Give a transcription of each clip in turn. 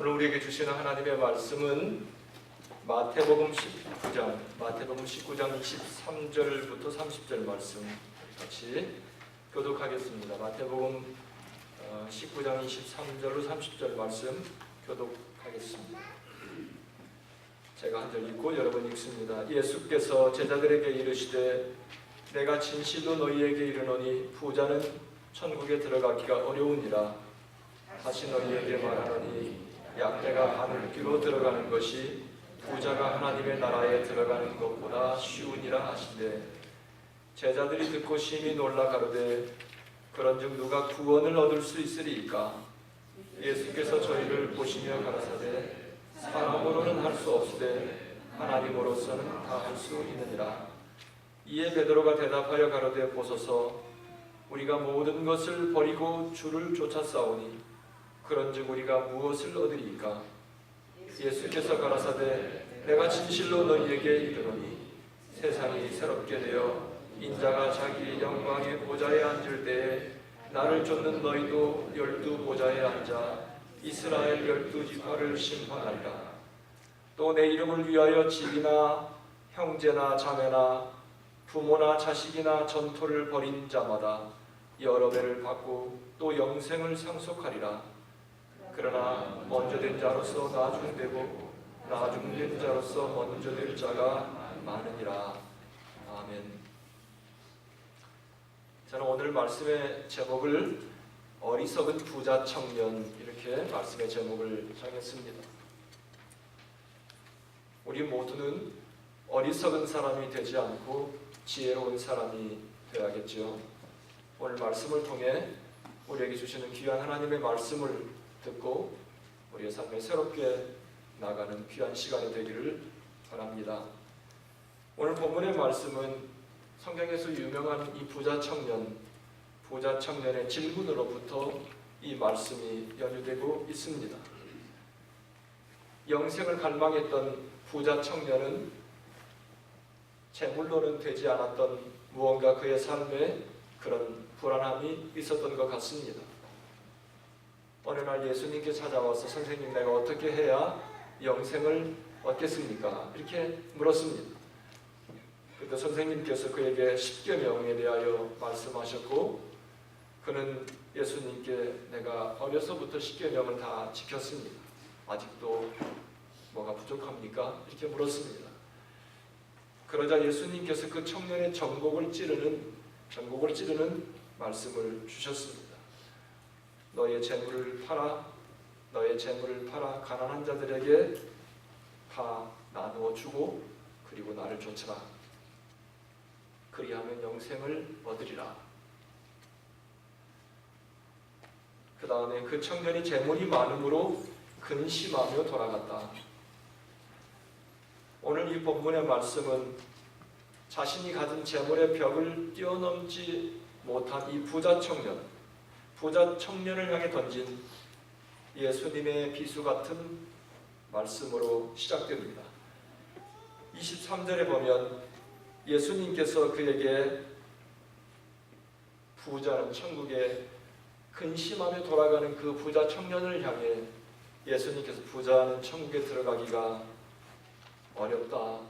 오늘 우리에게 주시는 하나님의 말씀은 마태복음 19장 23절부터 30절 말씀 같이 교독하겠습니다. 마태복음 19장 23절로 30절 말씀 교독하겠습니다. 제가 한 절 읽고 여러분 읽습니다. 예수께서 제자들에게 이르시되 내가 진실로 너희에게 이르노니 부자는 천국에 들어가기가 어려우니라. 다시 너희에게 말하노니 양떼가 바늘귀로 들어가는 것이 부자가 하나님의 나라에 들어가는 것보다 쉬우니라 하시되 제자들이 듣고 심히 놀라 가로되 그런즉 누가 구원을 얻을 수 있으리이까? 예수께서 저희를 보시며 가라사대 사람으로는 할 수 없으되 하나님으로서는 다 할 수 있느니라. 이에 베드로가 대답하여 가로되 보소서 우리가 모든 것을 버리고 주를 쫓아싸우니 그런즉 우리가 무엇을 얻으리이까? 예수께서 가라사대 내가 진실로 너희에게 이르노니 세상이 새롭게 되어 인자가 자기 영광의 보좌에 앉을 때에 나를 쫓는 너희도 12 보좌에 앉아 이스라엘 12지파를 심판하리라. 또 내 이름을 위하여 집이나 형제나 자매나 부모나 자식이나 전토를 벌인 자마다 여러 배를 받고 또 영생을 상속하리라. 그러나 먼저 된 자로서 나중되고 나중된 자로서 먼저 될 자가 많으니라. 아멘. 저는 오늘 말씀의 제목을 어리석은 부자 청년 이렇게 말씀의 제목을 정했습니다. 우리 모두는 어리석은 사람이 되지 않고 지혜로운 사람이 되어야겠죠. 오늘 말씀을 통해 우리에게 주시는 귀한 하나님의 말씀을 듣고 우리의 삶에 새롭게 나가는 귀한 시간이 되기를 바랍니다. 오늘 본문의 말씀은 성경에서 유명한 이 부자 청년의 질문으로부터 이 말씀이 연유되고 있습니다. 영생을 갈망했던 부자 청년은 재물로는 되지 않았던 무언가 그의 삶에 그런 불안함이 있었던 것 같습니다. 어느 날 예수님께 찾아와서 선생님 내가 어떻게 해야 영생을 얻겠습니까? 이렇게 물었습니다. 그때 선생님께서 그에게 십계명에 대하여 말씀하셨고 그는 예수님께 내가 어려서부터 십계명을 다 지켰습니다. 아직도 뭐가 부족합니까? 이렇게 물었습니다. 그러자 예수님께서 그 청년의 전곡을 찌르는 말씀을 주셨습니다. 너의 재물을 팔아 가난한 자들에게 다 나누어 주고 그리고 나를 쫓으라. 그리하면 영생을 얻으리라. 그 다음에 그 청년이 재물이 많음으로 근심하며 돌아갔다. 오늘 이 본문의 말씀은 자신이 가진 재물의 벽을 뛰어넘지 못한 이 부자 청년을 향해 던진 예수님의 비수 같은 말씀으로 시작됩니다. 23절에 보면 예수님께서 그에게 부자는 천국에 근심하며 돌아가는 그 부자 청년을 향해 예수님께서 부자는 천국에 들어가기가 어렵다.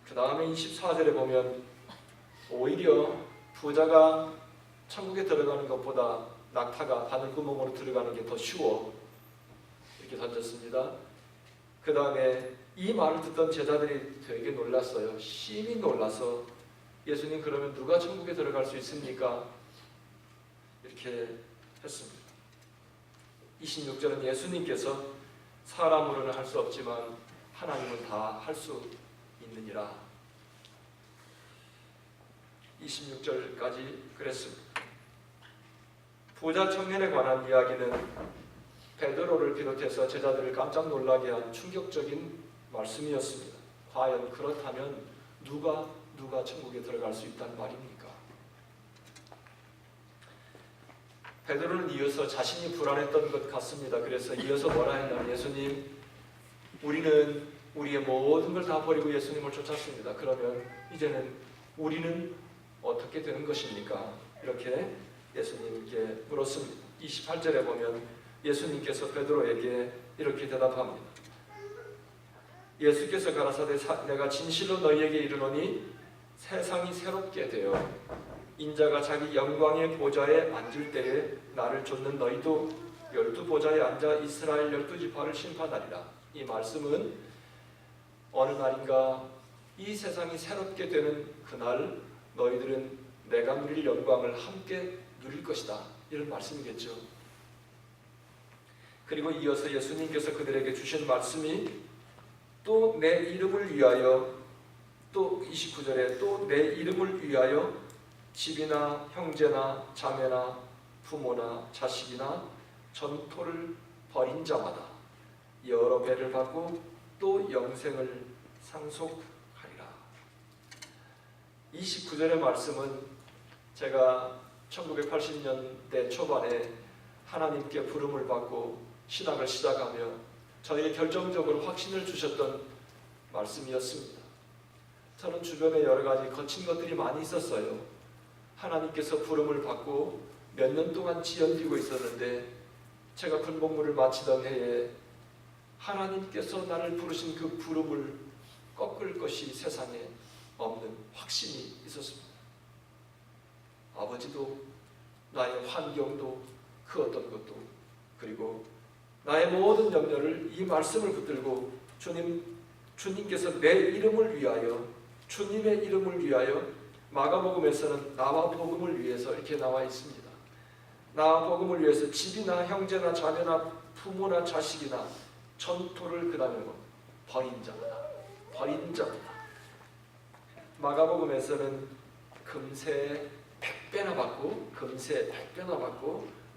그 다음에 24절에 보면 오히려 부자가 천국에 들어가는 것보다 낙타가 바늘구멍으로 들어가는 게 더 쉬워 이렇게 던졌습니다. 그 다음에 이 말을 듣던 제자들이 되게 놀랐어요. 심히 놀라서 예수님 그러면 누가 천국에 들어갈 수 있습니까? 이렇게 했습니다. 26절은 예수님께서 사람으로는 할 수 없지만 하나님은 다 할 수 있느니라. 26절까지 그랬습니다. 부자 청년에 관한 이야기는 베드로를 비롯해서 제자들을 깜짝 놀라게 한 충격적인 말씀이었습니다. 과연 그렇다면 누가 천국에 들어갈 수 있다는 말입니까? 베드로는 이어서 자신이 불안했던 것 같습니다. 그래서 이어서 뭐라 했냐면 예수님 우리는 우리의 모든 걸 다 버리고 예수님을 쫓았습니다. 그러면 이제는 우리는 어떻게 되는 것입니까? 이렇게 예수님께 물었습니다. 28절에 보면 예수님께서 베드로에게 이렇게 대답합니다. 예수께서 가라사대 내가 진실로 너희에게 이르노니 세상이 새롭게 되어 인자가 자기 영광의 보좌에 앉을 때에 나를 좇는 너희도 12보좌에 앉아 이스라엘 12지파를 심판하리라. 이 말씀은 어느 날인가 이 세상이 새롭게 되는 그날 너희들은 내가 누릴 영광을 함께 누릴 것이다. 이런 말씀이겠죠. 그리고 이어서 예수님께서 그들에게 주신 말씀이 또 내 이름을 위하여 또 29절에 또 내 이름을 위하여 집이나 형제나 자매나 부모나 자식이나 전토를 벌인 자마다 여러 배를 받고 또 영생을 상속하리라. 29절의 말씀은 제가 1980년대 초반에 하나님께 부름을 받고 신학을 시작하며 저에게 결정적으로 확신을 주셨던 말씀이었습니다. 저는 주변에 여러 가지 거친 것들이 많이 있었어요. 하나님께서 부름을 받고 몇 년 동안 지연되고 있었는데 제가 군복무를 마치던 해에 하나님께서 나를 부르신 그 부름을 꺾을 것이 세상에 없는 확신이 있었습니다. 아버지도 나의 환경도 그 어떤 것도 그리고 나의 모든 염려를 이 말씀을 붙들고 주님께서 내 이름을 위하여 주님의 이름을 위하여 마가복음에서는 나와 복음을 위해서 이렇게 나와 있습니다. 나와 복음을 위해서 집이나 형제나 자매나 부모나 자식이나 전토를 그 다음에 버린 자마다 마가복음에서는 금세 100배나 받고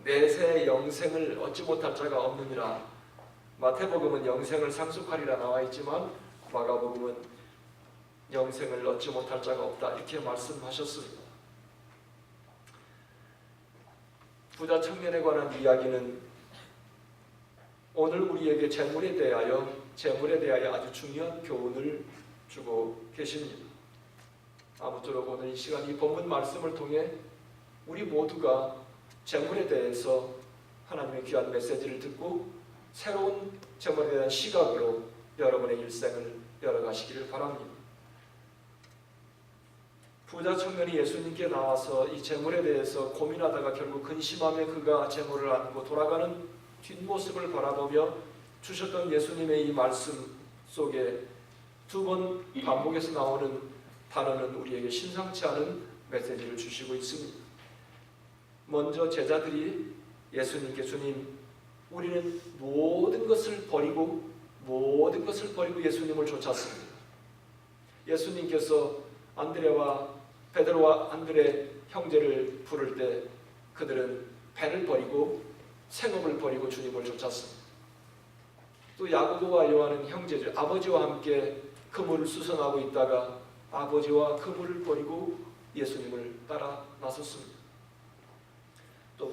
내세 영생을 얻지 못할 자가 없느니라. 마태복음은 영생을 상속하리라 나와 있지만 마가복음은 영생을 얻지 못할 자가 없다 이렇게 말씀하셨습니다. 부자 청년에 관한 이야기는 오늘 우리에게 재물에 대하여 아주 중요한 교훈을 주고 계십니다. 아무쪼록 오늘 이 시간 이 본문 말씀을 통해 우리 모두가 재물에 대해서 하나님의 귀한 메시지를 듣고 새로운 재물에 대한 시각으로 여러분의 일생을 열어가시기를 바랍니다. 부자 청년이 예수님께 나와서 이 재물에 대해서 고민하다가 결국 근심하며 그가 재물을 안고 돌아가는 뒷모습을 바라보며 주셨던 예수님의 이 말씀 속에 두 번 반복해서 나오는 단어는 우리에게 심상치 않은 메시지를 주시고 있습니다. 먼저 제자들이 예수님께 주님, 우리는 모든 것을 버리고 예수님을 쫓았습니다. 예수님께서 베드로와 안드레 형제를 부를 때 그들은 배를 버리고 생업을 버리고 주님을 쫓았습니다. 또 야고보와 요한은 형제들, 아버지와 함께 그물을 수선하고 있다가 아버지와 그물을 버리고 예수님을 따라 나섰습니다. 또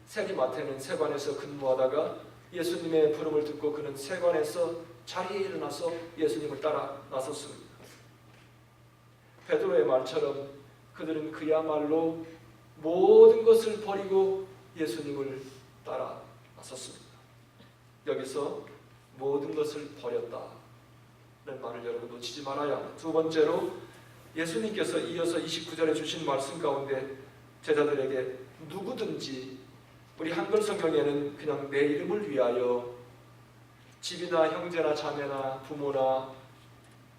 세리 마태는 세관에서 근무하다가 예수님의 부름을 듣고 그는 세관에서 자리에 일어나서 예수님을 따라 나섰습니다. 베드로의 말처럼 그들은 그야말로 모든 것을 버리고 예수님을 따라 나섰습니다. 여기서 모든 것을 버렸다는 말을 여러분 놓치지 말아야 합니다. 두 번째로 예수님께서 이어서 29절에 주신 말씀 가운데 제자들에게 누구든지, 우리 한글 성경에는 그냥 내 이름을 위하여 집이나 형제나 자매나 부모나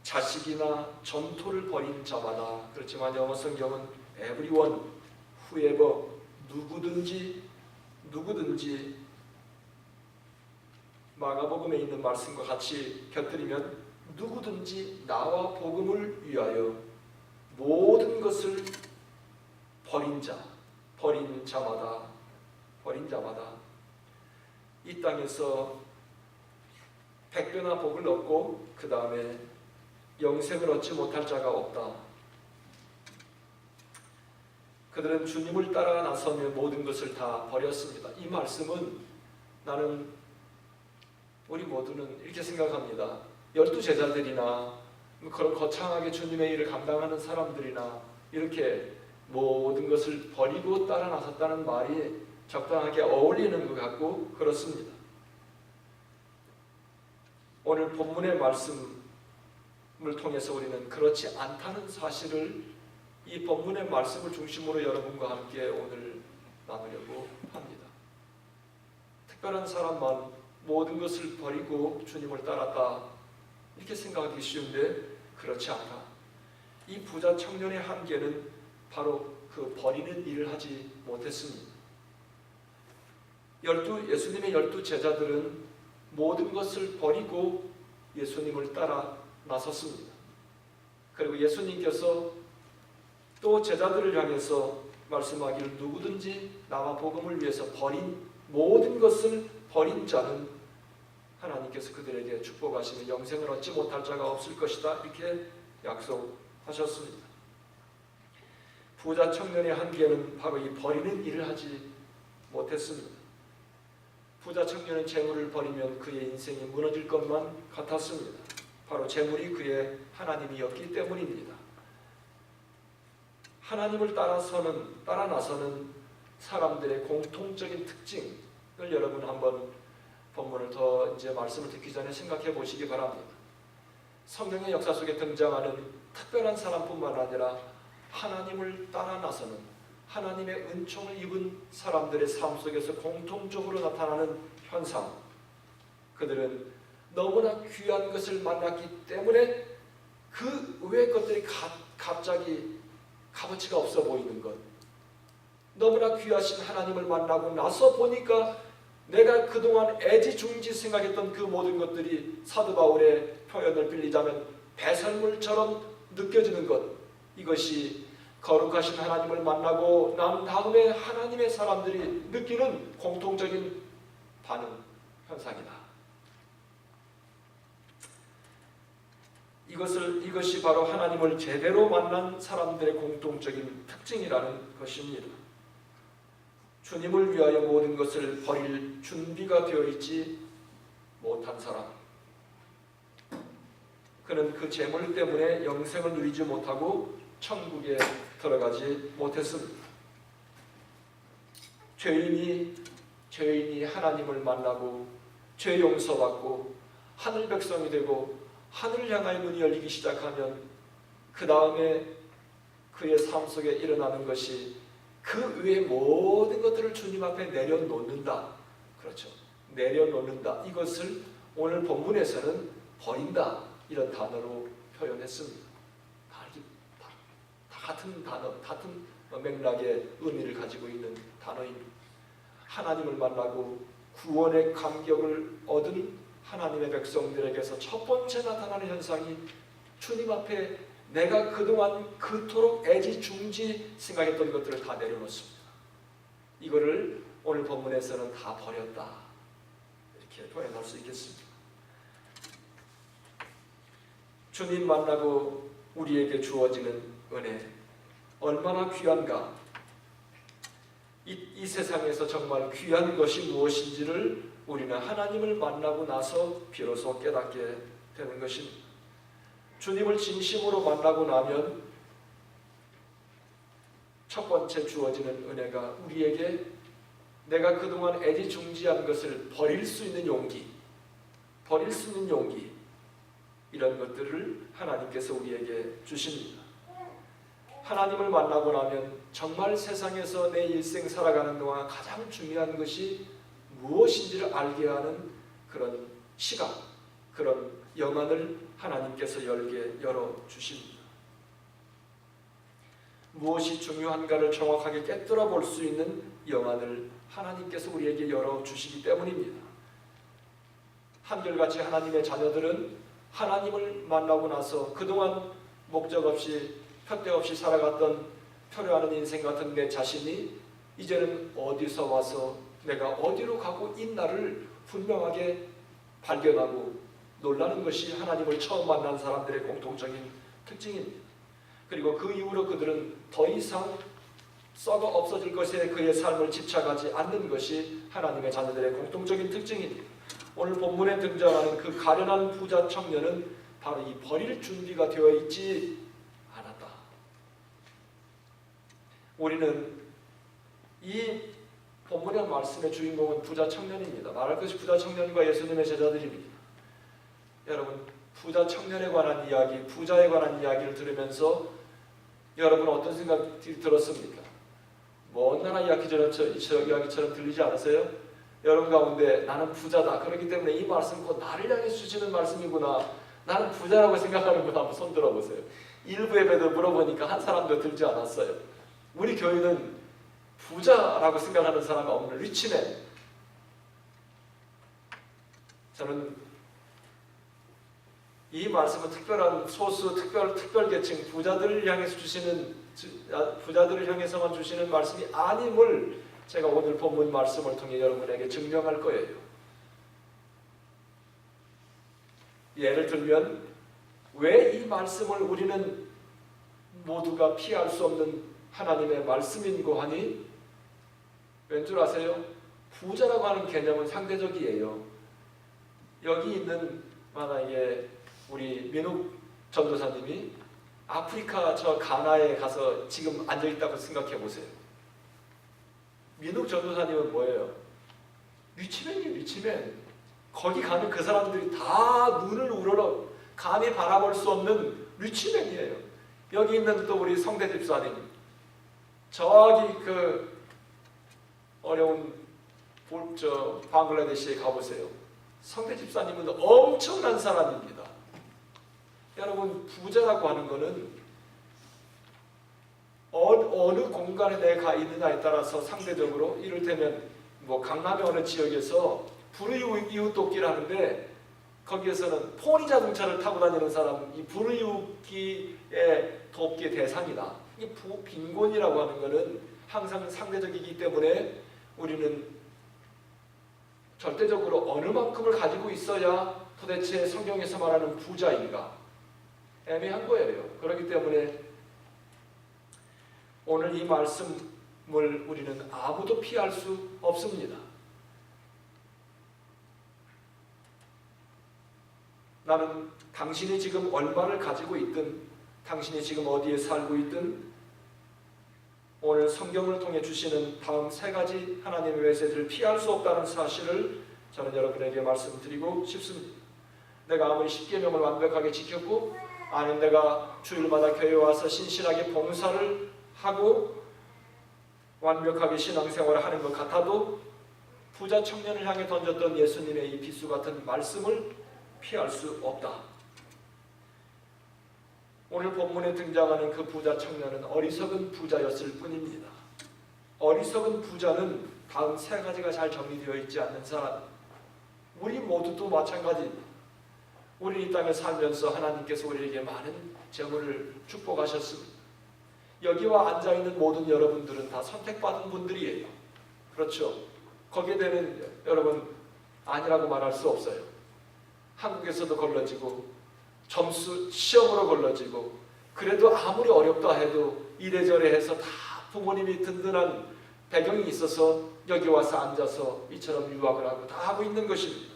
자식이나 전토를 벌인 자마다, 그렇지만 영어 성경은 everyone, whoever, 누구든지 마가복음에 있는 말씀과 같이 곁들이면 누구든지 나와 복음을 위하여 모든 것을 버린 자마다 이 땅에서 100배나 복을 얻고 그 다음에 영생을 얻지 못할 자가 없다. 그들은 주님을 따라 나서며 모든 것을 다 버렸습니다. 이 말씀은 우리 모두는 이렇게 생각합니다. 12제자들이나 그런 거창하게 주님의 일을 감당하는 사람들이나 이렇게 모든 것을 버리고 따라 나섰다는 말이 적당하게 어울리는 것 같고 그렇습니다. 오늘 본문의 말씀을 통해서 우리는 그렇지 않다는 사실을 이 본문의 말씀을 중심으로 여러분과 함께 오늘 나누려고 합니다. 특별한 사람만 모든 것을 버리고 주님을 따랐다 이렇게 생각하기 쉬운데 그렇지 않다. 이 부자 청년의 한계는 바로 그 버리는 일을 하지 못했습니다. 예수님의 12 제자들은 모든 것을 버리고 예수님을 따라 나섰습니다. 그리고 예수님께서 또 제자들을 향해서 말씀하기를 누구든지 나와 복음을 위해서 버린 모든 것을 버린 자는 하나님께서 그들에게 축복하시며 영생을 얻지 못할 자가 없을 것이다 이렇게 약속하셨습니다. 부자 청년의 한계는 바로 이 버리는 일을 하지 못했습니다. 부자 청년은 재물을 버리면 그의 인생이 무너질 것만 같았습니다. 바로 재물이 그의 하나님이었기 때문입니다. 하나님을 따라 나서는 사람들의 공통적인 특징을 여러분 한번 본문을 더 이제 말씀을 듣기 전에 생각해 보시기 바랍니다. 성경의 역사 속에 등장하는 특별한 사람뿐만 아니라 하나님을 따라 나서는 하나님의 은총을 입은 사람들의 삶 속에서 공통적으로 나타나는 현상, 그들은 너무나 귀한 것을 만났기 때문에 그 외의 것들이 갑자기 값어치가 없어 보이는 것, 너무나 귀하신 하나님을 만나고 나서 보니까 내가 그동안 애지중지 생각했던 그 모든 것들이 사도 바울의 표현을 빌리자면 배설물처럼 느껴지는 것, 이것이 거룩하신 하나님을 만나고 난 다음에 하나님의 사람들이 느끼는 공통적인 반응 현상이다. 이것이 바로 하나님을 제대로 만난 사람들의 공통적인 특징이라는 것입니다. 주님을 위하여 모든 것을 버릴 준비가 되어 있지 못한 사람, 그는 그 재물 때문에 영생을 누리지 못하고 천국에 들어가지 못했습니다. 죄인이 하나님을 만나고 죄 용서받고 하늘 백성이 되고 하늘을 향하여 문이 열리기 시작하면 그 다음에 그의 삶 속에 일어나는 것이 그 외의 모든 것들을 주님 앞에 내려놓는다. 그렇죠. 내려놓는다. 이것을 오늘 본문에서는 버린다. 이런 단어로 표현했습니다. 다 같은 단어, 같은 맥락의 의미를 가지고 있는 단어입니다. 하나님을 만나고 구원의 감격을 얻은 하나님의 백성들에게서 첫 번째 나타나는 현상이 주님 앞에 내가 그동안 그토록 애지중지 생각했던 것들을 다 내려놓습니다. 이거를 오늘 본문에서는 다 버렸다. 이렇게 표현할 수 있겠습니다. 주님 만나고 우리에게 주어지는 은혜 얼마나 귀한가. 이 세상에서 정말 귀한 것이 무엇인지를 우리는 하나님을 만나고 나서 비로소 깨닫게 되는 것입니다. 주님을 진심으로 만나고 나면 첫 번째 주어지는 은혜가 우리에게 내가 그동안 애지중지한 것을 버릴 수 있는 용기, 이런 것들을 하나님께서 우리에게 주십니다. 하나님을 만나고 나면 정말 세상에서 내 일생 살아가는 동안 가장 중요한 것이 무엇인지를 알게 하는 그런 시각, 그런 영안을 하나님께서 열어주십니다. 무엇이 중요한가를 정확하게 깨뜨려 볼 수 있는 영안을 하나님께서 우리에게 열어주시기 때문입니다. 한결같이 하나님의 자녀들은 하나님을 만나고 나서 그동안 목적 없이 표대 없이 살아갔던 표류하는 인생 같은 내 자신이 이제는 어디서 와서 내가 어디로 가고 있나를 분명하게 발견하고 놀라는 것이 하나님을 처음 만난 사람들의 공통적인 특징입니다. 그리고 그 이후로 그들은 더 이상 썩어 없어질 것에 그의 삶을 집착하지 않는 것이 하나님의 자녀들의 공통적인 특징입니다. 오늘 본문에 등장하는 그 가련한 부자 청년은 바로 이 버릴 준비가 되어 있지 않았다. 우리는 이 본문의 말씀의 주인공은 부자 청년입니다. 말할 것이 부자 청년과 예수님의 제자들입니다. 여러분, 부자 청년에 관한 이야기, 부자에 관한 이야기를 들으면서 여러분 어떤 생각이 들었습니까? 먼 나라 이야기처럼 들리지 않으세요? 여러분 가운데 나는 부자다. 그렇기 때문에 이 말씀은 곧 나를 향해 주시는 말씀이구나. 나는 부자라고 생각하는구나. 한번 손 들어보세요. 일부 예배도 물어보니까 한 사람도 들지 않았어요. 우리 교회는 부자라고 생각하는 사람이 없는 리치맨. 저는 이 말씀은 특별한 소수, 특별 계층, 부자들을 향해서만 주시는 말씀이 아님을 제가 오늘 본문 말씀을 통해 여러분에게 증명할 거예요. 예를 들면 왜 이 말씀을 우리는 모두가 피할 수 없는 하나님의 말씀인고 하니 왠 줄 아세요? 부자라고 하는 개념은 상대적이에요. 여기 있는 만약에 우리 민욱 전도사님이 아프리카 저 가나에 가서 지금 앉아있다고 생각해 보세요. 민욱 전도사님은 뭐예요? 리치맨이에요. 리치맨. 거기 가는 그 사람들이 다 눈을 우러러 감히 바라볼 수 없는 리치맨이에요. 여기 있는 또 우리 성대 집사님, 저기 그 어려운 방글라데시에 가보세요. 성대 집사님은 엄청난 사람입니다. 여러분, 부자라고 하는 것은 어느 공간에 내가 있느냐에 따라서 상대적으로, 이를테면 뭐 강남의 어느 지역에서 불이웃 돕기를 하는데 거기에서는 포니 자동차를 타고 다니는 사람, 이 불이웃기의 돕기의 대상이다. 이 빈곤이라고 하는 것은 항상 상대적이기 때문에 우리는 절대적으로 어느 만큼을 가지고 있어야 도대체 성경에서 말하는 부자인가? 애매한 거예요. 그렇기 때문에 오늘 이 말씀을 우리는 아무도 피할 수 없습니다. 나는 당신이 지금 얼마를 가지고 있든, 당신이 지금 어디에 살고 있든, 오늘 성경을 통해 주시는 다음 세 가지 하나님의 메시지를 피할 수 없다는 사실을 저는 여러분에게 말씀드리고 싶습니다. 내가 아무리 십계명을 완벽하게 지켰고, 아니면 내가 주일마다 교회에 와서 신실하게 봉사를 하고 완벽하게 신앙생활을 하는 것 같아도 부자 청년을 향해 던졌던 예수님의 이 비수 같은 말씀을 피할 수 없다. 오늘 본문에 등장하는 그 부자 청년은 어리석은 부자였을 뿐입니다. 어리석은 부자는 다음 세 가지가 잘 정리되어 있지 않는 사람. 우리 모두도 마찬가지입니다. 우리 이 땅에 살면서 하나님께서 우리에게 많은 재물을 축복하셨습니다. 여기와 앉아있는 모든 여러분들은 다 선택받은 분들이에요. 그렇죠? 거기에 대한 여러분 아니라고 말할 수 없어요. 한국에서도 걸러지고 점수 시험으로 걸러지고, 그래도 아무리 어렵다 해도 이래저래 해서 다 부모님이 든든한 배경이 있어서 여기 와서 앉아서 이처럼 유학을 하고 다 하고 있는 것입니다.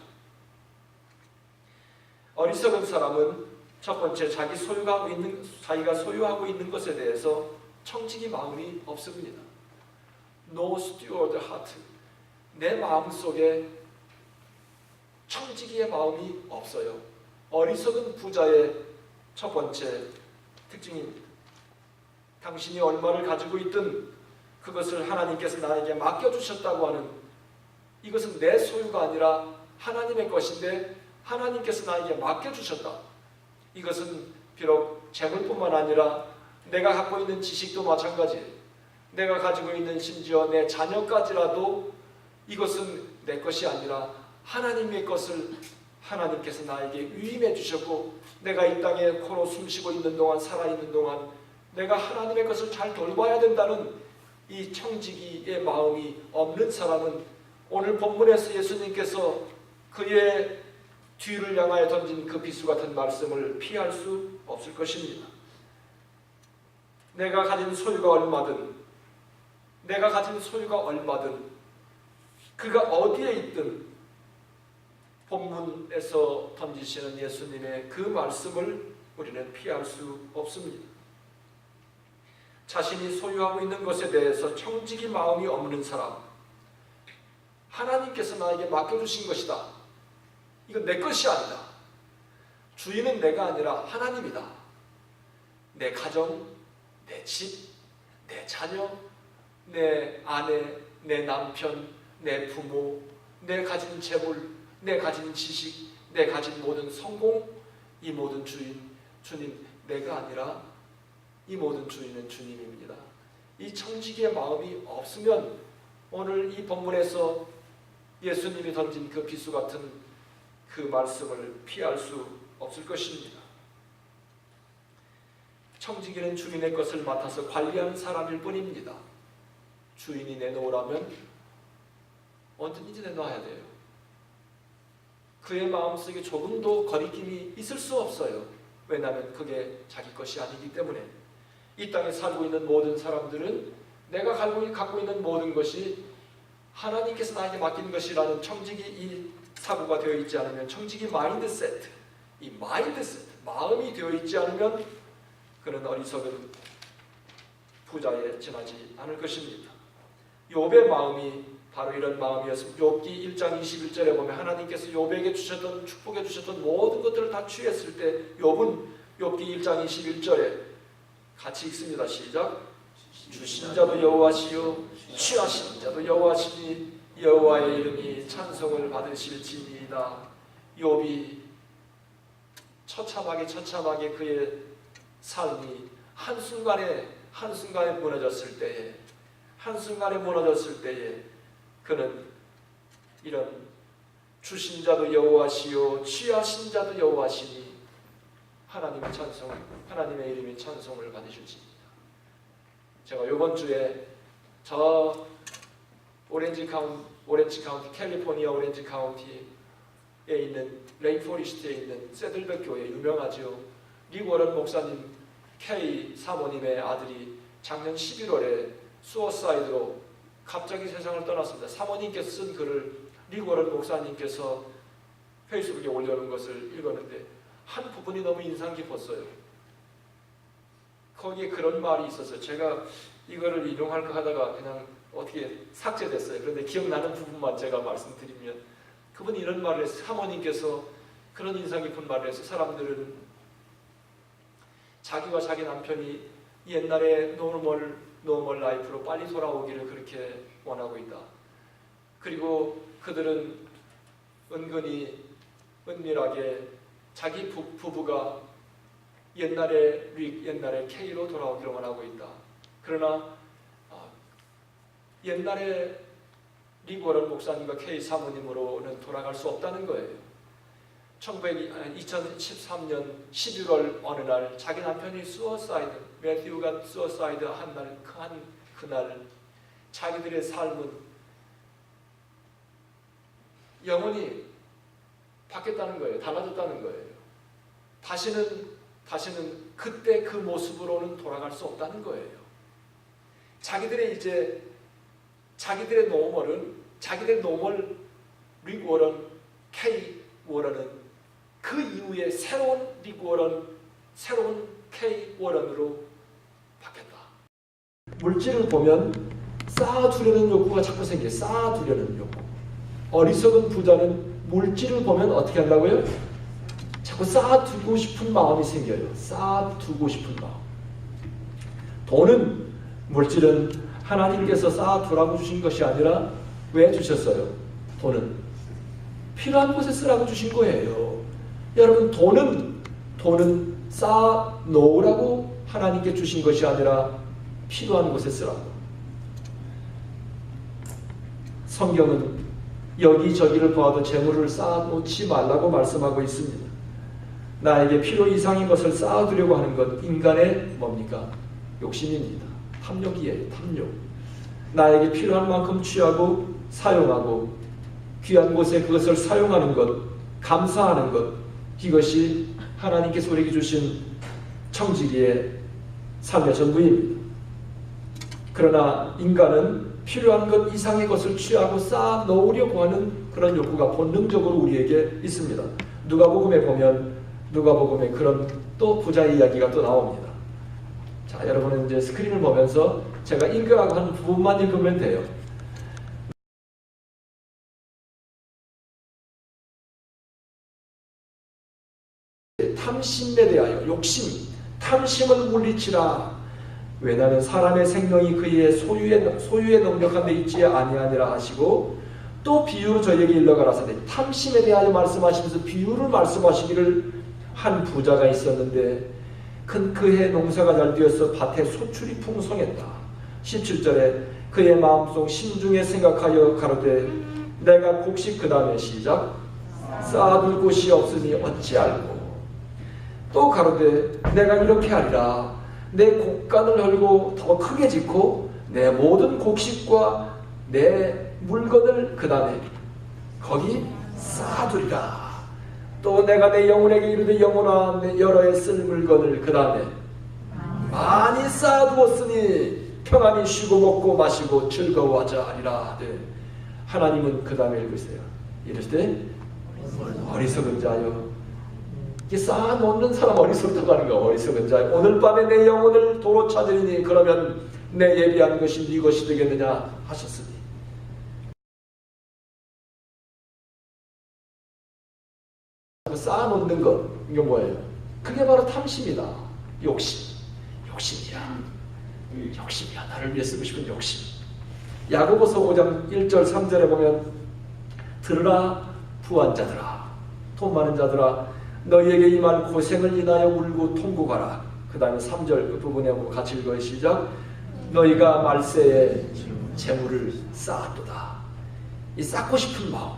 어리석은 사람은 첫 번째, 자기가 소유하고 있는 것에 대해서 청지기 마음이 없습니다. No steward heart. 내 마음속에 청지기의 마음이 없어요. 어리석은 부자의 첫 번째 특징입니다. 당신이 얼마를 가지고 있든 그것을 하나님께서 나에게 맡겨주셨다고 하는, 이것은 내 소유가 아니라 하나님의 것인데 하나님께서 나에게 맡겨주셨다. 이것은 비록 재물뿐만 아니라 내가 갖고 있는 지식도 마찬가지예요. 내가 가지고 있는 심지어 내 자녀까지라도 이것은 내 것이 아니라 하나님의 것을 하나님께서 나에게 위임해 주셨고, 내가 이 땅에 코로 숨쉬고 있는 동안, 살아있는 동안 내가 하나님의 것을 잘 돌봐야 된다는 이 청지기의 마음이 없는 사람은 오늘 본문에서 예수님께서 그의 뒤를 향하여 던진 그 비수 같은 말씀을 피할 수 없을 것입니다. 내가 가진 소유가 얼마든 그가 어디에 있든 본문에서 던지시는 예수님의 그 말씀을 우리는 피할 수 없습니다. 자신이 소유하고 있는 것에 대해서 청지기 마음이 없는 사람, 하나님께서 나에게 맡겨주신 것이다. 이건 내 것이 아니다. 주인은 내가 아니라 하나님이다. 내 가정, 내 집, 내 자녀, 내 아내, 내 남편, 내 부모, 내 가진 재물, 내 가진 지식, 내 가진 모든 성공, 이 모든 주님 내가 아니라 이 모든 주인은 주님입니다. 이 청지기의 마음이 없으면 오늘 이 본문에서 예수님이 던진 그 비수 같은 그 말씀을 피할 수 없을 것입니다. 청지기는 주인의 것을 맡아서 관리하는 사람일 뿐입니다. 주인이 내놓으라면 언제든지 내놔야 돼요. 그의 마음속에 조금도 거리낌이 있을 수 없어요. 왜냐하면 그게 자기 것이 아니기 때문에. 이 땅에 살고 있는 모든 사람들은 내가 갖고 있는 모든 것이 하나님께서 나에게 맡긴 것이라는 청지기 이 사고가 되어 있지 않으면, 청지기 마인드세트, 이 마인드세트, 마음이 되어 있지 않으면 그는 어리석은 부자에 지나지 않을 것입니다. 욥의 마음이 바로 이런 마음이었습니다. 욥기 1장 21절에 보면 하나님께서 욥에게 주셨던, 축복해 주셨던 모든 것들을 다 취했을 때 욥은 욥기 1장 21절에 같이 읽습니다. 시작. 주신 자도 여호와시요 취하신 자도 여호와시니 여호와의 이름이 찬송을 받으실지니이다. 욥이 처참하게 그의 삶이 한순간에 무너졌을 때에 그는 이런 주신 자도 여호와시요 취하신 자도 여호와시니 하나님의 이름이 찬송을 받으실지니이다. 제가 이번 주에 저 오렌지 카운티, 캘리포니아 오렌지 카운티에 있는 레인포리스트에 있는 세들백 교회 유명하죠. 릭 워런 목사님 K 사모님의 아들이 작년 11월에 수어사이드로 갑자기 세상을 떠났습니다. 사모님께서 쓴 글을 릭 워런 목사님께서 페이스북에 올려놓은 것을 읽었는데 한 부분이 너무 인상 깊었어요. 거기에 그런 말이 있었어요. 제가 이거를 인용할까 하다가 그냥 어떻게 삭제됐어요. 그런데 기억나는 부분만 제가 말씀드리면, 그분이 이런 말을 했어요. 사모님께서 그런 인상 깊은 말을 했어요. 사람들은 자기와 자기 남편이 옛날의 노멀 라이프로 빨리 돌아오기를 그렇게 원하고 있다. 그리고 그들은 은밀하게 자기 부부가 옛날에 K로 돌아오기를 원하고 있다. 그러나 옛날에 릭 워런 목사님과 K 사모님으로는 돌아갈 수 없다는 거예요. 2013년 11월 어느 날 자기 남편이 매튜가 수어사이드 한 그날 자기들의 삶은 영원히 바뀌었다는 거예요. 달라졌다는 거예요. 다시는 그때 그 모습으로는 돌아갈 수 없다는 거예요. 자기들의 노멀 릭 워런 K 워런은 그 이후에 새로운 릭 워런, 새로운 K 워런으로 바뀌었다. 물질을 보면 쌓아두려는 욕구가 자꾸 생겨요. 쌓아두려는 욕구. 어리석은 부자는 물질을 보면 어떻게 한다고요? 자꾸 쌓아두고 싶은 마음이 생겨요. 쌓아두고 싶은 마음. 물질은 하나님께서 쌓아두라고 주신 것이 아니라 왜 주셨어요? 돈은 필요한 곳에 쓰라고 주신 거예요. 여러분, 돈은 쌓아놓으라고 하나님께 주신 것이 아니라 필요한 곳에 쓰라고. 성경은 여기저기를 보아도 재물을 쌓아놓지 말라고 말씀하고 있습니다. 나에게 필요 이상인 것을 쌓아두려고 하는 것, 인간의 뭡니까? 욕심입니다. 탐욕이에요. 탐욕. 나에게 필요한 만큼 취하고 사용하고 귀한 곳에 그것을 사용하는 것, 감사하는 것, 이것이 하나님께서 우리에게 주신 청지기의 삶의 전부입니다. 그러나 인간은 필요한 것 이상의 것을 취하고 쌓아 놓으려고 하는 그런 욕구가 본능적으로 우리에게 있습니다. 누가복음에 보면 그런 또 부자의 이야기가 또 나옵니다. 자, 여러분은 이제 스크린을 보면서 제가 읽으라고 하는 부분만 읽으면 돼요. 탐심에 대하여 욕심, 탐심을 물리치라. 왜냐하면 사람의 생명이 그의 소유에 능력한 데 있지 아니하니라 하시고, 또 비유로 저에게 일러가라사대 탐심에 대하여 말씀하시면서 비유를 말씀하시기를, 한 부자가 있었는데 큰 그해 농사가 잘 되어서 밭에 소출이 풍성했다. 17절에 그의 마음속 심중에 생각하여 가로되 내가 곡식, 그 다음에 시작, 쌓아둘 곳이 없으니 어찌알고, 또 가로되 내가 이렇게 하리라. 내 곡간을 헐고 더 크게 짓고 내 모든 곡식과 내 물건을 그 다음에 거기 쌓아두리라. 또 내가 내 영혼에게 이르되 영혼아 내 여러 해 쓸 물건을 그 다음에 많이 쌓아두었으니 평안히 쉬고 먹고 마시고 즐거워하자 하리라. 네. 하나님은 그 다음에 읽으세요. 이르시되 어리석은 자여. 이게 쌓아놓는 사람 어리석다고 하는 거야. 어리석은 자여, 오늘 밤에 내 영혼을 도로 찾으리니 그러면 내 예비한 것이 네 것이 되겠느냐 하셨으니. 쌓아놓는 것, 이게 뭐예요? 그게 바로 탐심이다. 욕심이야. 나를 위해 쓰고 싶은 욕심. 야고보서 5장 1절 3절에 보면 들으라 부한 자들아, 돈 많은 자들아, 너희에게 임할 고생을 인하여 울고 통곡하라. 그 다음에 3절 그 부분에 같이 읽어요. 시작. 너희가 말세에 재물을 쌓았도다. 이 쌓고 싶은 마음,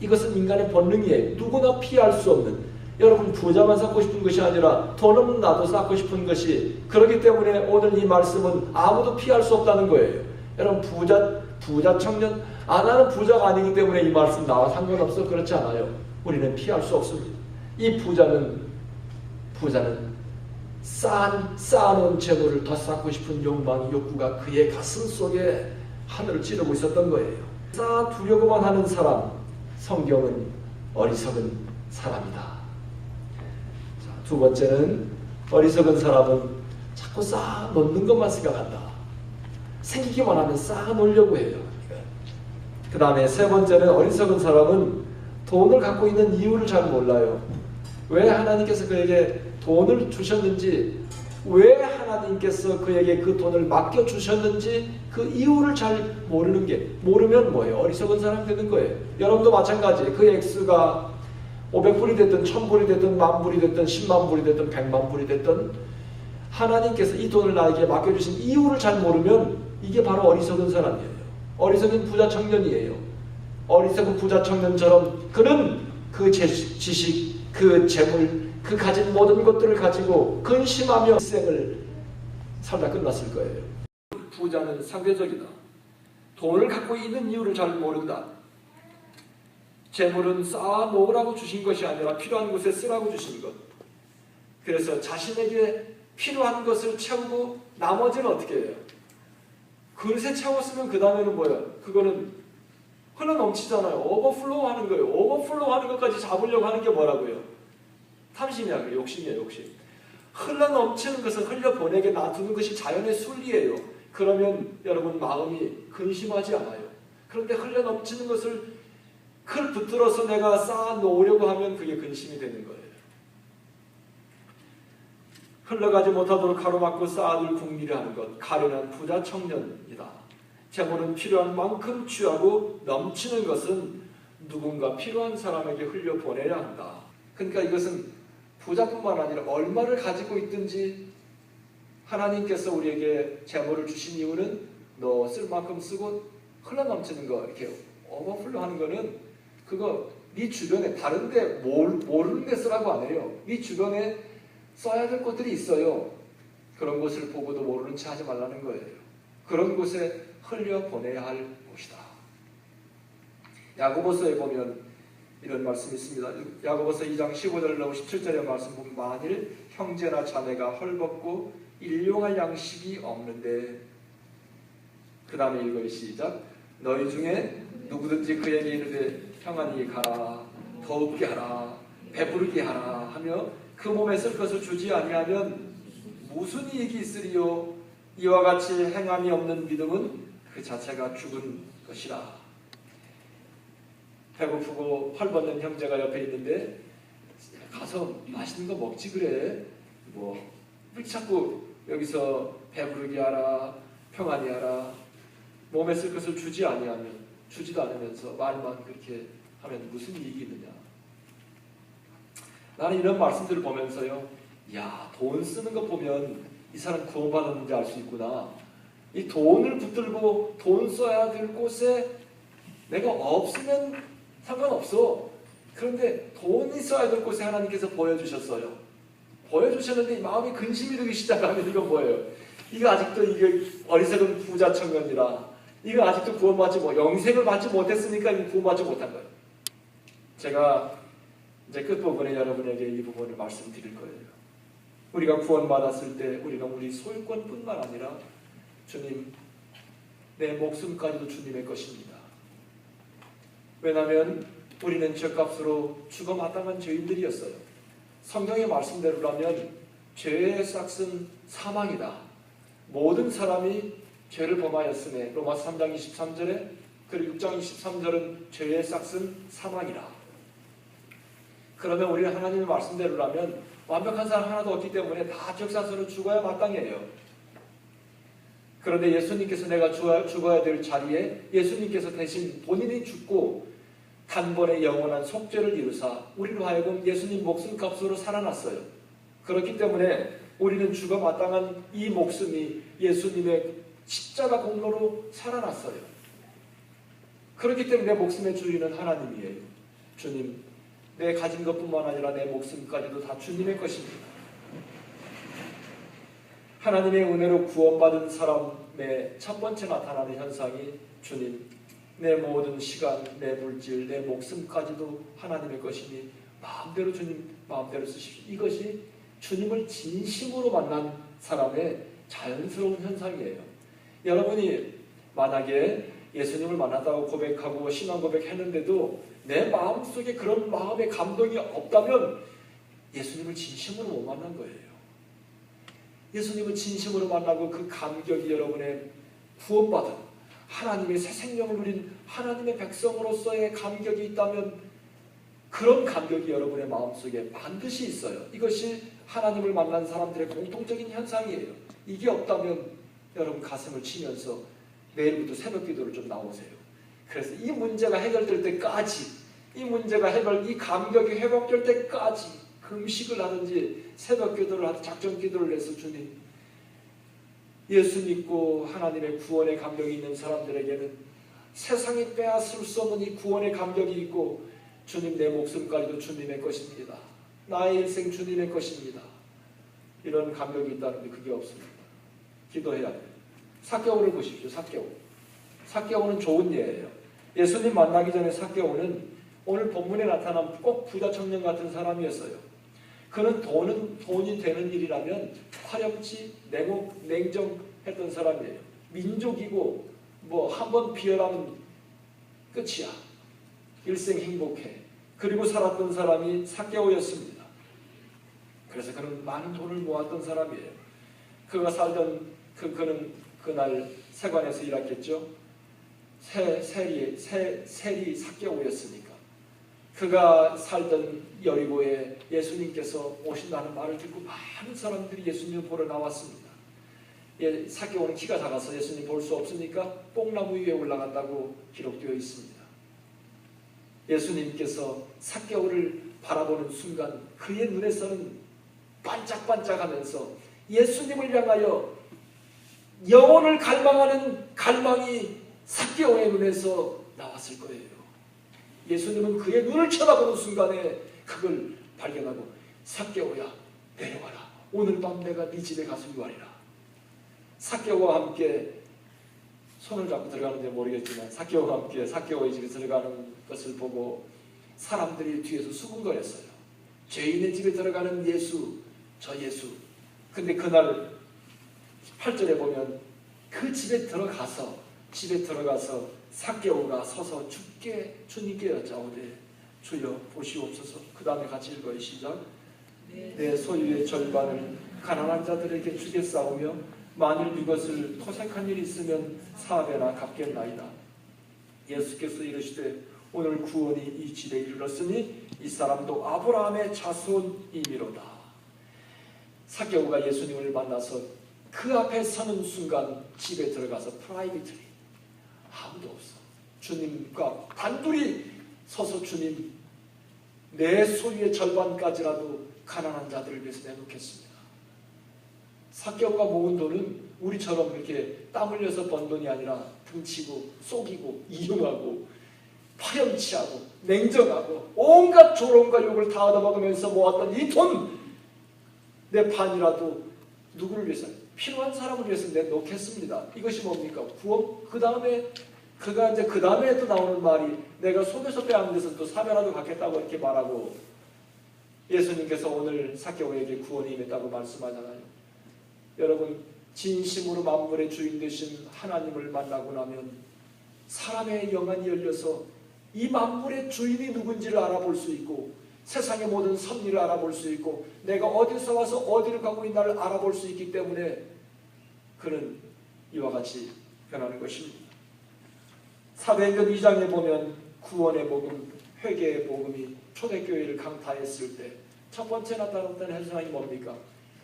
이것은 인간의 본능이에요. 누구나 피할 수 없는. 여러분 부자만 쌓고 싶은 것이 아니라 돈은 나도 쌓고 싶은 것이, 그렇기 때문에 오늘 이 말씀은 아무도 피할 수 없다는 거예요. 여러분 부자 청년, 나는 부자가 아니기 때문에 이 말씀 나와 상관없어, 그렇지 않아요. 우리는 피할 수 없습니다. 이 부자는 쌓아놓은 재물을 더 쌓고 싶은 욕망이, 욕구가 그의 가슴 속에 하늘을 찌르고 있었던 거예요. 쌓아두려고만 하는 사람, 성경은 어리석은 사람이다. 자, 두 번째는 어리석은 사람은 자꾸 쌓아놓는 것만 생각한다. 생기기만 하면 쌓아놓으려고 해요. 그 다음에 세 번째는 어리석은 사람은 돈을 갖고 있는 이유를 잘 몰라요. 왜 하나님께서 그에게 돈을 주셨는지, 왜 하나님께서 그에게 그 돈을 맡겨주셨는지 그 이유를 잘 모르면 뭐예요? 어리석은 사람이 되는 거예요. 여러분도 마찬가지. 그 액수가 500불이 됐든 1000불이 됐든 10,000불이 됐든 100,000불이 됐든 1,000,000불이 됐든 하나님께서 이 돈을 나에게 맡겨주신 이유를 잘 모르면 이게 바로 어리석은 사람이에요. 어리석은 부자 청년이에요. 어리석은 부자 청년처럼 그는 그 지식, 그 재물, 그 가진 모든 것들을 가지고 근심하며 생을 살다 끝났을 거예요. 부자는 상대적이다. 돈을 갖고 있는 이유를 잘 모른다. 재물은 쌓아 놓으라고 주신 것이 아니라 필요한 곳에 쓰라고 주신 것. 그래서 자신에게 필요한 것을 채우고 나머지는 어떻게 해요? 그릇에 채웠으면 그 다음에는 뭐예요? 그거는 흘러 넘치잖아요. 오버플로우 하는 거예요. 오버플로우 하는 것까지 잡으려고 하는 게 뭐라고요? 탐심이야. 욕심이에요. 욕심. 흘러 넘치는 것을 흘려보내게 놔두는 것이 자연의 순리예요. 그러면 여러분 마음이 근심하지 않아요. 그런데 흘러 넘치는 것을 클 붙들어서 내가 쌓아 놓으려고 하면 그게 근심이 되는 거예요. 흘러가지 못하도록 가로막고 쌓아둘 궁리를 하는 것, 가련한 부자 청년이다. 재물은 필요한 만큼 취하고 넘치는 것은 누군가 필요한 사람에게 흘려보내야 한다. 그러니까 이것은 부자뿐만 아니라 얼마를 가지고 있든지 하나님께서 우리에게 재물을 주신 이유는 너 쓸 만큼 쓰고 흘러넘치는 거, 이렇게 오버플로 하는 거는 그거 네 주변에 다른데 모르는 데 쓰라고 안 해요. 네 주변에 써야 될 것들이 있어요. 그런 것을 보고도 모르는 체 하지 말라는 거예요. 그런 곳에 흘려보내야 할 곳이다. 야고보서에 보면 이런 말씀이 있습니다. 야고보서 2장 15절로 17절의 말씀 보면 만일 형제나 자매가 헐벗고 일용할 양식이 없는데, 그 다음에 읽어요. 시작. 너희 중에 누구든지 그에게 이르되 평안히 가라, 더웁게 하라, 배부르게 하라 하며 그 몸에 쓸 것을 주지 아니하면 무슨 이익이 있으리요? 이와 같이 행함이 없는 믿음은 그 자체가 죽은 것이라. 배고프고 헐벗는 형제가 옆에 있는데 가서 맛있는 거 먹지 그래. 뭐 왜 자꾸 여기서 배부르게 하라, 평안히 하라, 몸에 쓸 것을 주지도 않으면서 말만 그렇게 하면 무슨 이익이 있느냐. 나는 이런 말씀들을 보면서요, 야, 돈 쓰는 거 보면 이 사람 구원받았는지 알 수 있구나. 이 돈을 붙들고 돈 써야 될 곳에 내가 없으면 상관없어. 그런데 돈이 써야 될 곳에 하나님께서 보여주셨어요. 보여주셨는데 마음이 근심이 되기 시작하면 이건 뭐예요? 이거 아직도 이게 어리석은 부자 청년이라, 이거 아직도 구원받지 영생을 받지 못했으니까 구원받지 못한 거예요. 제가 이제 끝부분에 여러분에게 이 부분을 말씀드릴 거예요. 우리가 구원받았을 때 우리는 우리 소유권뿐만 아니라 주님, 내 목숨까지도 주님의 것입니다. 왜냐하면 우리는 죄값으로 죽어 마땅한 죄인들이었어요. 성경의 말씀대로라면 죄의 삭은 사망이다. 모든 사람이 죄를 범하였으니 로마서 3장 23절에 그리고 6장 23절은 죄의 삭은 사망이라. 그러면 우리는 하나님의 말씀대로라면 완벽한 사람 하나도 없기 때문에 다 적사서로 죽어야 마땅해요. 그런데 예수님께서 내가 죽어야 될 자리에 예수님께서 대신 본인이 죽고 단번에 영원한 속죄를 이루사 우리로 하여금 예수님 목숨값으로 살아났어요. 그렇기 때문에 우리는 죽어 마땅한 이 목숨이 예수님의 십자가 공로로 살아났어요. 그렇기 때문에 내 목숨의 주인은 하나님이에요. 주님, 내 가진 것뿐만 아니라 내 목숨까지도 다 주님의 것입니다. 하나님의 은혜로 구원받은 사람의 첫 번째 나타나는 현상이 주님, 내 모든 시간, 내 물질, 내 목숨까지도 하나님의 것이니 마음대로 주님 마음대로 쓰십시오. 이것이 주님을 진심으로 만난 사람의 자연스러운 현상이에요. 여러분이 만약에 예수님을 만났다고 고백하고 신앙 고백했는데도 내 마음속에 그런 마음의 감동이 없다면 예수님을 진심으로 못 만난 거예요. 예수님을 진심으로 만나고 그 감격이 여러분의 구원받은 하나님의 새 생명을 누린 하나님의 백성으로서의 감격이 있다면 그런 감격이 여러분의 마음속에 반드시 있어요. 이것이 하나님을 만난 사람들의 공통적인 현상이에요. 이게 없다면 여러분 가슴을 치면서 내일부터 새벽 기도를 좀 나오세요. 그래서 이 문제가 해결될 때까지, 이 감격이 회복될 때까지 금식을 하든지 새벽 기도를 하든지 작전 기도를 해서 주님, 예수 믿고 하나님의 구원의 감격이 있는 사람들에게는 세상이 빼앗을 수 없는 이 구원의 감격이 있고 주님, 내 목숨까지도 주님의 것입니다. 나의 일생 주님의 것입니다. 이런 감격이 있다는데 그게 없습니다. 기도해야 돼요. 삭개오를 보십시오. 삭개오는 좋은 예예요. 예수님 만나기 전에 삭개오는 오늘 본문에 나타난 꼭 부자 청년 같은 사람이었어요. 그는 돈이 되는 일이라면 화렵지 냉정했던 사람이에요. 민족이고 한번 비열하면 끝이야. 일생 행복해. 그리고 살았던 사람이 삭개오였습니다. 그래서 그는 많은 돈을 모았던 사람이에요. 그가 살던 그는 그날 세관에서 일했겠죠. 세리 삭개오였으니까. 그가 살던 여리고에 예수님께서 오신다는 말을 듣고 많은 사람들이 예수님을 보러 나왔습니다. 삭개오는 키가 작아서 예수님 볼 수 없으니까 뽕나무 위에 올라간다고 기록되어 있습니다. 예수님께서 삭개오를 바라보는 순간 그의 눈에서는 반짝반짝하면서 예수님을 향하여 영혼을 갈망하는 갈망이 삭개오의 눈에서 나왔을 거예요. 예수님은 그의 눈을 쳐다보는 순간에 그걸 발견하고 삭개오야 내려와라. 오늘 밤 내가 네 집에 가서 유하리라. 삭개오와 함께 손을 잡고 들어가는지 모르겠지만 삭개오와 함께 삭개오의 집에 들어가는 것을 보고 사람들이 뒤에서 수군거렸어요. 죄인의 집에 들어가는 예수, 저 예수. 근데 그날 8절에 보면 그 집에 들어가서 삭개오가 서서 주님께 여짜오되 주여 보시옵소서. 그 다음에 같이 읽어요. 시작. 내 소유의 절반을 가난한 자들에게 주겠사오며 만일 이것을 토색한 일이 있으면 4배나 갚겠나이다. 예수께서 이르시되 오늘 구원이 이 집에 이르렀으니 이 사람도 아브라함의 자손이미로다. 삭개오가 예수님을 만나서 그 앞에 서는 순간 집에 들어가서 프라이빗리 아무도 없어. 주님과 단둘이 서서 주님, 내 소유의 절반까지라도 가난한 자들을 위해서 내놓겠습니다. 삭개오가 모은 돈은 우리처럼 이렇게 땀 흘려서 번 돈이 아니라 등치고 속이고 이용하고 파렴치하고 냉정하고 온갖 조롱과 욕을 다 얻어먹으면서 모았던 이 돈, 내 반이라도 누구를 위해서, 필요한 사람을 위해서 내놓겠습니다. 이것이 뭡니까? 구원. 그 다음에 또 나오는 말이 내가 속에서 빼앗는 데서 또 사배라도 갖겠다고 이렇게 말하고, 예수님께서 오늘 삭개오에게 구원이 임했다고 말씀하잖아요. 여러분, 진심으로 만물의 주인 되신 하나님을 만나고 나면 사람의 영안이 열려서 이 만물의 주인이 누군지를 알아볼 수 있고, 세상의 모든 섭리를 알아볼 수 있고, 내가 어디서 와서 어디를 가고 있나를 알아볼 수 있기 때문에 그는 이와 같이 변하는 것입니다. 사도행전 2장에 보면 구원의 복음, 회개의 복음이 초대교회를 강타했을 때 첫 번째 나타났던 현상이 뭡니까?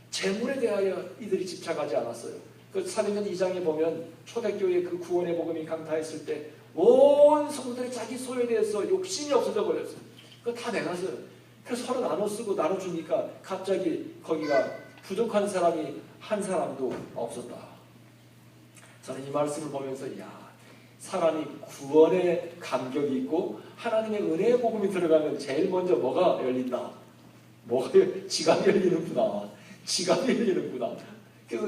재물에 대하여 이들이 집착하지 않았어요. 그 사도행전 2장에 보면 초대교회 그 구원의 복음이 강타했을 때 온 성도들이 자기 소유에 대해서 욕심이 없어져 버렸어요. 그거 다 내놨어요. 그래서 서로 나눠 쓰고 나눠주니까 갑자기 거기가 부족한 사람이 한 사람도 없었다. 저는 이 말씀을 보면서 사람이 구원의 감격이 있고 하나님의 은혜의 복음이 들어가면 제일 먼저 뭐가 열린다? 지갑이 열리는구나. 지갑이 열리는구나. 그래서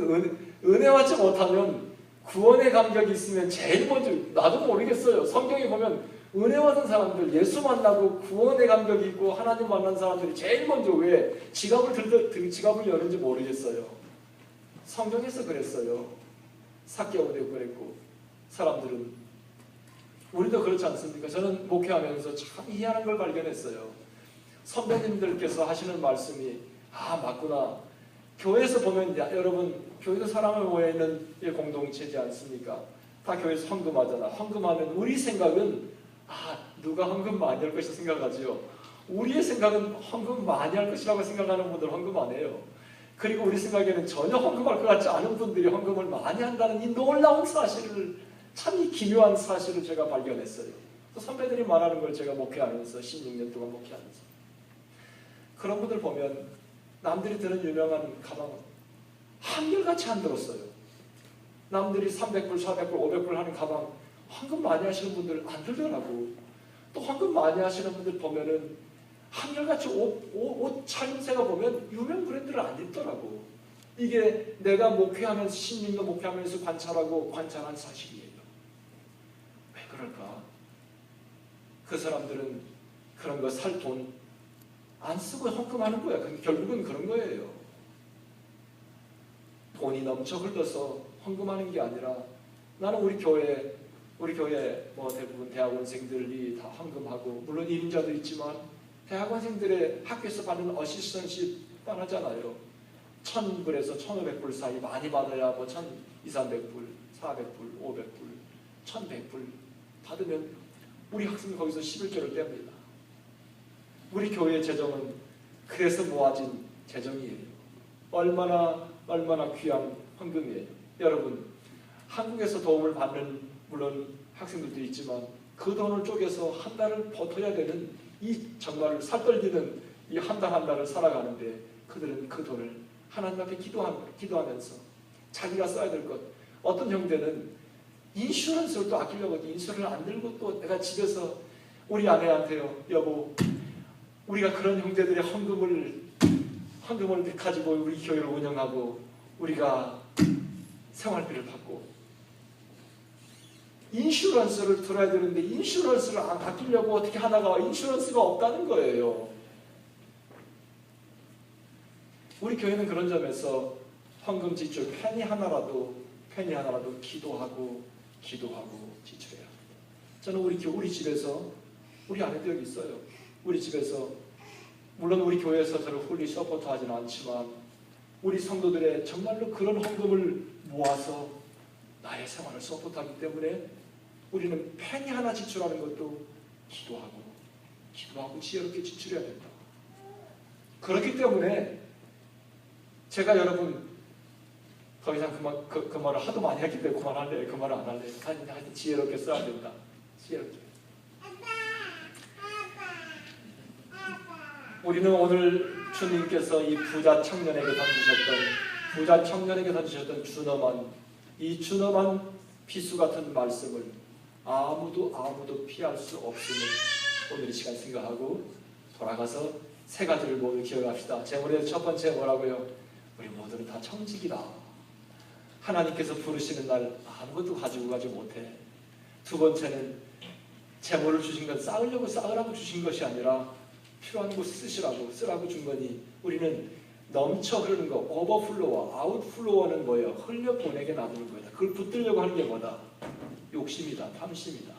은혜 받지 못하면 구원의 감격이 있으면 제일 먼저, 나도 모르겠어요. 성경에 보면 은혜 받은 사람들, 예수 만나고 구원의 감격이 있고 하나님 만난 사람들이 제일 먼저 왜 지갑을 여는지 모르겠어요. 성경에서 그랬어요. 삭개오도 그랬고, 사람들은 우리도 그렇지 않습니까? 저는 목회하면서 참 희한한 걸 발견했어요. 선배님들께서 하시는 말씀이 맞구나. 교회에서 보면 여러분, 교회도 사람을 모여있는 공동체지 않습니까? 다 교회에서 헌금하잖아. 헌금하면 우리 생각은 누가 헌금 많이 할 것이라 생각하지요. 우리의 생각은 헌금 많이 할 것이라고 생각하는 분들 헌금 안 해요. 그리고 우리 생각에는 전혀 헌금할 것 같지 않은 분들이 헌금을 많이 한다는 이 놀라운 사실을, 참 이 기묘한 사실을 제가 발견했어요. 선배들이 말하는 걸 제가 목회하면서 16년 동안 목회하면서 그런 분들 보면 남들이 드는 유명한 가방 한결같이 안 들었어요. 남들이 300불, 400불, 500불 하는 가방 헌금 많이 하시는 분들 안 들더라고. 또 헌금 많이 하시는 분들 보면은 한결같이 옷 차림새가 보면 유명 브랜드를 안 입더라고. 이게 내가 목회하면서 16년 목회하면서 관찰한 사실이에요. 왜 그럴까? 그 사람들은 그런 거 살 돈 안 쓰고 헌금하는 거야. 결국은 그런 거예요. 돈이 넘쳐 흘러서 헌금하는 게 아니라, 나는 우리 교회 대부분 대학원생들이 다 헌금하고, 물론 1인자도 있지만 대학원생들의 학교에서 받는 어시스턴십 뻔하잖아요. 1,000불에서 1,500불 사이, 많이 받아야 1,200~300불, 400불, 500불, 1,100불 받으면 우리 학생이 거기서 11조를 뗍니다. 우리 교회의 재정은 그래서 모아진 재정이에요. 얼마나 귀한 헌금이에요. 여러분, 한국에서 도움을 받는 물론 학생들도 있지만 그 돈을 쪼개서 한 달을 버텨야 되는 이 정말 살떨리는 이 한 달 한 달을 살아가는데, 그들은 그 돈을 하나님 앞에 기도하면서 자기가 써야 될 것, 어떤 형제는 인슈런스를 또 아끼려고 인슈런스를 안 들고 또 내가 집에서 우리 아내한테요, 여보, 우리가 그런 형제들의 헌금을 가지고 우리 교회를 운영하고 우리가 생활비를 받고 인슈런스를 들어야 되는데 인슈런스를 안 아끼려고 어떻게 하다가 인슈런스가 없다는 거예요. 우리 교회는 그런 점에서 헌금 지출 페니 하나라도 기도하고 지출해야 합니다. 저는 우리 집에서, 우리 아내도 여기 있어요. 우리 집에서, 물론 우리 교회에서 저를 홀리 서포트하지는 않지만 우리 성도들의 정말로 그런 헌금을 모아서 나의 생활을 서포트하기 때문에 우리는 페니 하나 지출하는 것도 기도하고 지혜롭게 지출해야 된다. 그렇기 때문에 제가 여러분 더 이상 그 말을 하도 많이 했기 때문에 그만할래요. 그 말을 안 할래요. 하여튼 지혜롭게 써야 된다. 지혜롭게. 우리는 오늘 주님께서 이 부자 청년에게 던지셨던 이 준엄한 비수 같은 말씀을 아무도 피할 수 없음을 오늘 이 시간 생각하고 돌아가서 세 가지를 모두 기억합시다. 제물의 첫 번째 뭐라고요? 우리 모두는 다 청직이다. 하나님께서 부르시는 날 아무것도 가지고 가지 못해. 두 번째는 제물을 주신 건 쌓으라고 주신 것이 아니라 필요한 곳 쓰라고 준 거니 우리는 넘쳐 흐르는 거, 오버플로와 아웃플로어는 뭐예요? 흘려보내게 놔두는 거다. 그걸 붙들려고 하는 게 뭐다? 욕심이다. 탐심이다.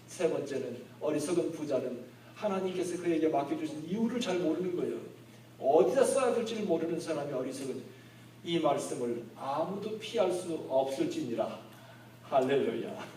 세 번째는 어리석은 부자는 하나님께서 그에게 맡겨주신 이유를 잘 모르는 거예요. 어디다 써야 될지를 모르는 사람이 어리석은 이 말씀을 아무도 피할 수 없을지니라. 할렐루야.